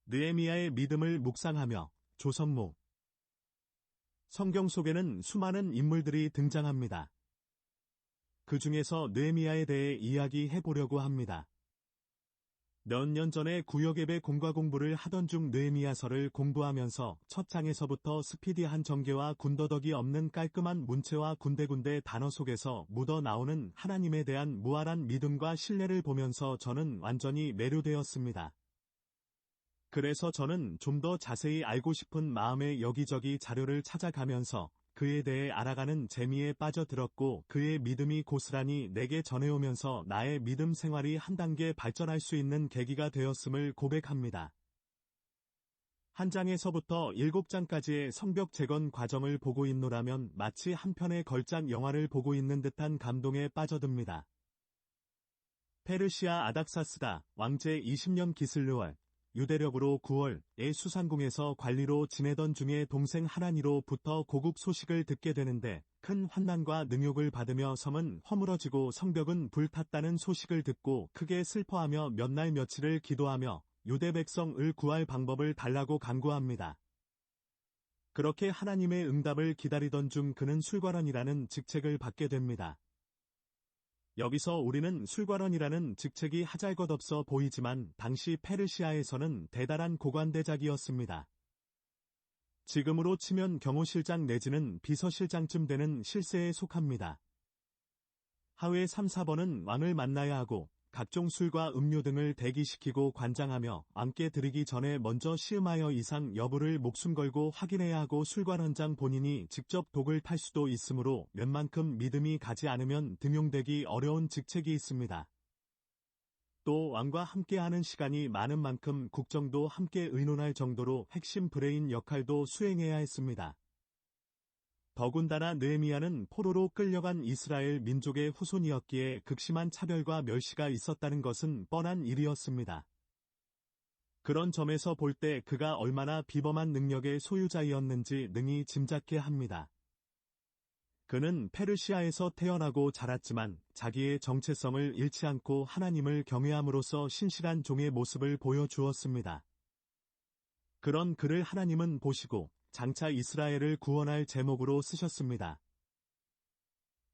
느헤미야의 믿음을 묵상하며 조선모. 성경 속에는 수많은 인물들이 등장합니다. 그 중에서 느헤미야에 대해 이야기해 보려고 합니다. 몇 년 전에 구역예배 공과 공부를 하던 중 느헤미야서를 공부하면서 첫 장에서부터 스피디한 전개와 군더더기 없는 깔끔한 문체와 군데군데 단어 속에서 묻어나오는 하나님에 대한 무한한 믿음과 신뢰를 보면서 저는 완전히 매료되었습니다. 그래서 저는 좀 더 자세히 알고 싶은 마음에 여기저기 자료를 찾아가면서 그에 대해 알아가는 재미에 빠져들었고 그의 믿음이 고스란히 내게 전해오면서 나의 믿음 생활이 한 단계 발전할 수 있는 계기가 되었음을 고백합니다. 한 장에서부터 7장까지의 성벽 재건 과정을 보고 있노라면 마치 한 편의 걸작 영화를 보고 있는 듯한 감동에 빠져듭니다. 페르시아 아닥사스다 왕제 20년 기슬르월 유대력으로 9월에 수상궁에서 관리로 지내던 중에 동생 하라니로부터 고국 소식을 듣게 되는데 큰 환난과 능욕을 받으며 섬은 허물어지고 성벽은 불탔다는 소식을 듣고 크게 슬퍼하며 몇 날 며칠을 기도하며 유대 백성을 구할 방법을 달라고 간구합니다. 그렇게 하나님의 응답을 기다리던 중 그는 술관원이라는 직책을 받게 됩니다. 여기서 우리는 술관원이라는 직책이 하잘것없어 보이지만 당시 페르시아에서는 대단한 고관대작이었습니다. 지금으로 치면 경호실장 내지는 비서실장쯤 되는 실세에 속합니다. 하회 3, 4번은 왕을 만나야 하고 각종 술과 음료 등을 대기시키고 관장하며 왕께 드리기 전에 먼저 시음하여 이상 여부를 목숨 걸고 확인해야 하고 술관원장 본인이 직접 독을 탈 수도 있으므로 웬만큼 믿음이 가지 않으면 등용되기 어려운 직책이 있습니다. 또 왕과 함께하는 시간이 많은 만큼 국정도 함께 의논할 정도로 핵심 브레인 역할도 수행해야 했습니다. 더군다나 느헤미야는 포로로 끌려간 이스라엘 민족의 후손이었기에 극심한 차별과 멸시가 있었다는 것은 뻔한 일이었습니다. 그런 점에서 볼 때 그가 얼마나 비범한 능력의 소유자이었는지 능히 짐작케 합니다. 그는 페르시아에서 태어나고 자랐지만 자기의 정체성을 잃지 않고 하나님을 경외함으로써 신실한 종의 모습을 보여주었습니다. 그런 그를 하나님은 보시고 장차 이스라엘을 구원할 제목으로 쓰셨습니다.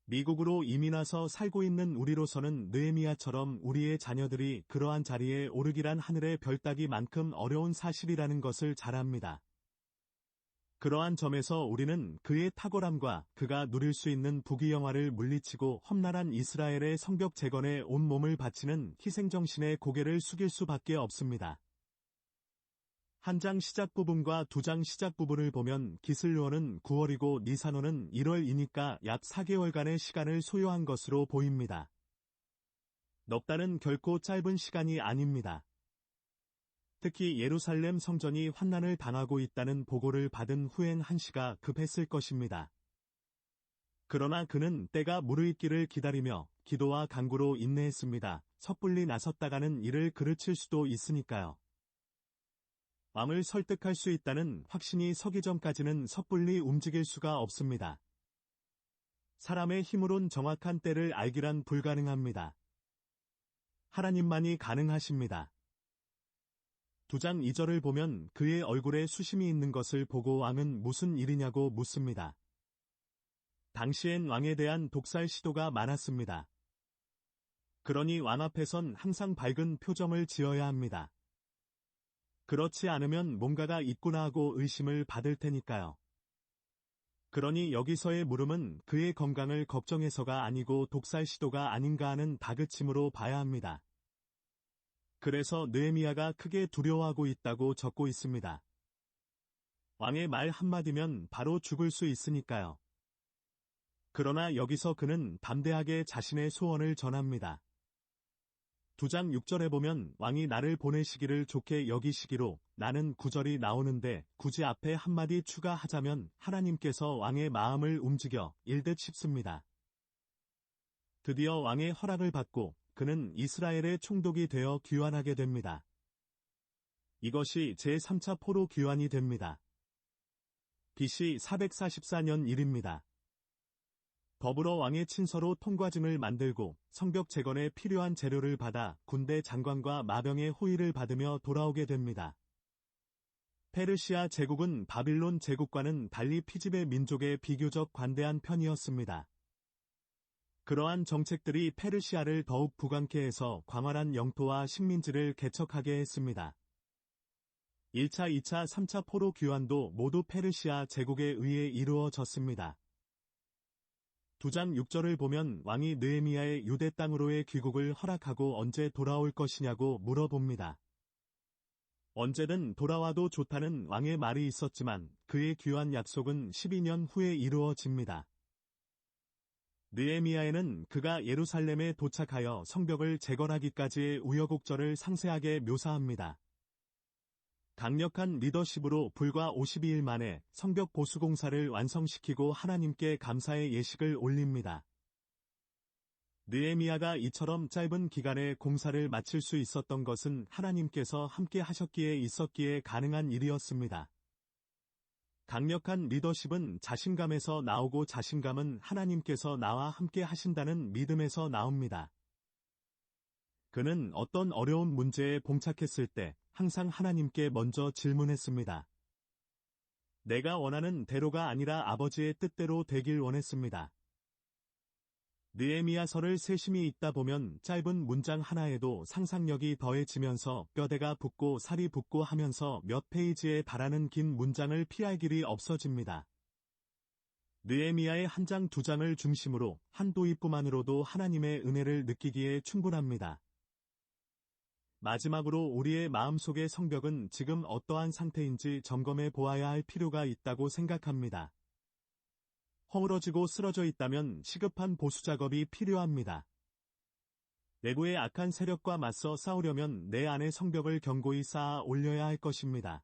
미국으로 이민 와서 살고 있는 우리로서는 느헤미야처럼 우리의 자녀들이 그러한 자리에 오르기란 하늘의 별 따기만큼 어려운 사실이라는 것을 잘 압니다. 그러한 점에서 우리는 그의 탁월함과 그가 누릴 수 있는 부귀영화를 물리치고 험난한 이스라엘의 성벽 재건에 온 몸을 바치는 희생정신에 고개를 숙일 수밖에 없습니다. 한 장 시작 부분과 두 장 시작 부분을 보면 기슬루어는 9월이고 니산호는 1월이니까 약 4개월간의 시간을 소요한 것으로 보입니다. 넉 달은 결코 짧은 시간이 아닙니다. 특히 예루살렘 성전이 환난을 당하고 있다는 보고를 받은 후엔 한시가 급했을 것입니다. 그러나 그는 때가 무르익기를 기다리며 기도와 간구로 인내했습니다. 섣불리 나섰다가는 이를 그르칠 수도 있으니까요. 왕을 설득할 수 있다는 확신이 서기 전까지는 섣불리 움직일 수가 없습니다. 사람의 힘으론 정확한 때를 알기란 불가능합니다. 하나님만이 가능하십니다. 2장 2절을 보면 그의 얼굴에 수심이 있는 것을 보고 왕은 무슨 일이냐고 묻습니다. 당시엔 왕에 대한 독살 시도가 많았습니다. 그러니 왕 앞에선 항상 밝은 표정을 지어야 합니다. 그렇지 않으면 뭔가가 있구나 하고 의심을 받을 테니까요. 그러니 여기서의 물음은 그의 건강을 걱정해서가 아니고 독살 시도가 아닌가 하는 다그침으로 봐야 합니다. 그래서 느헤미야가 크게 두려워하고 있다고 적고 있습니다. 왕의 말 한마디면 바로 죽을 수 있으니까요. 그러나 여기서 그는 담대하게 자신의 소원을 전합니다. 2장 6절에 보면 왕이 나를 보내시기를 좋게 여기시기로 나는 9절이 나오는데 굳이 앞에 한마디 추가하자면 하나님께서 왕의 마음을 움직여 일듯 싶습니다. 드디어 왕의 허락을 받고 그는 이스라엘의 총독이 되어 귀환하게 됩니다. 이것이 제3차 포로 귀환이 됩니다. BC 444년 일입니다. 더불어 왕의 친서로 통과증을 만들고 성벽 재건에 필요한 재료를 받아 군대 장관과 마병의 호의를 받으며 돌아오게 됩니다. 페르시아 제국은 바빌론 제국과는 달리 피지배 민족에 비교적 관대한 편이었습니다. 그러한 정책들이 페르시아를 더욱 부강케 해서 광활한 영토와 식민지를 개척하게 했습니다. 1차, 2차, 3차 포로 귀환도 모두 페르시아 제국에 의해 이루어졌습니다. 9장 6절을 보면 왕이 느헤미야의 유대 땅으로의 귀국을 허락하고 언제 돌아올 것이냐고 물어봅니다. 언제든 돌아와도 좋다는 왕의 말이 있었지만 그의 귀환 약속은 12년 후에 이루어집니다. 느헤미야에는 그가 예루살렘에 도착하여 성벽을 재건하기까지의 우여곡절을 상세하게 묘사합니다. 강력한 리더십으로 불과 52일 만에 성벽 보수 공사를 완성시키고 하나님께 감사의 예식을 올립니다. 느헤미야가 이처럼 짧은 기간에 공사를 마칠 수 있었던 것은 하나님께서 함께 하셨기에 있었기에 가능한 일이었습니다. 강력한 리더십은 자신감에서 나오고 자신감은 하나님께서 나와 함께 하신다는 믿음에서 나옵니다. 그는 어떤 어려운 문제에 봉착했을 때 항상 하나님께 먼저 질문했습니다. 내가 원하는 대로가 아니라 아버지의 뜻대로 되길 원했습니다. 느헤미야서를 세심히 읽다 보면 짧은 문장 하나에도 상상력이 더해지면서 뼈대가 붓고 살이 붓고 하면서 몇 페이지에 달하는 긴 문장을 피할 길이 없어집니다. 느헤미야의 한 장 두 장을 중심으로 한 도입부만으로도 하나님의 은혜를 느끼기에 충분합니다. 마지막으로 우리의 마음속의 성벽은 지금 어떠한 상태인지 점검해 보아야 할 필요가 있다고 생각합니다. 허물어지고 쓰러져 있다면 시급한 보수 작업이 필요합니다. 외부의 악한 세력과 맞서 싸우려면 내 안의 성벽을 견고히 쌓아 올려야 할 것입니다.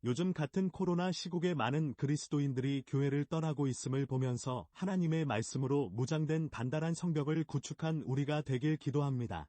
요즘 같은 코로나 시국에 많은 그리스도인들이 교회를 떠나고 있음을 보면서 하나님의 말씀으로 무장된 단단한 성벽을 구축한 우리가 되길 기도합니다.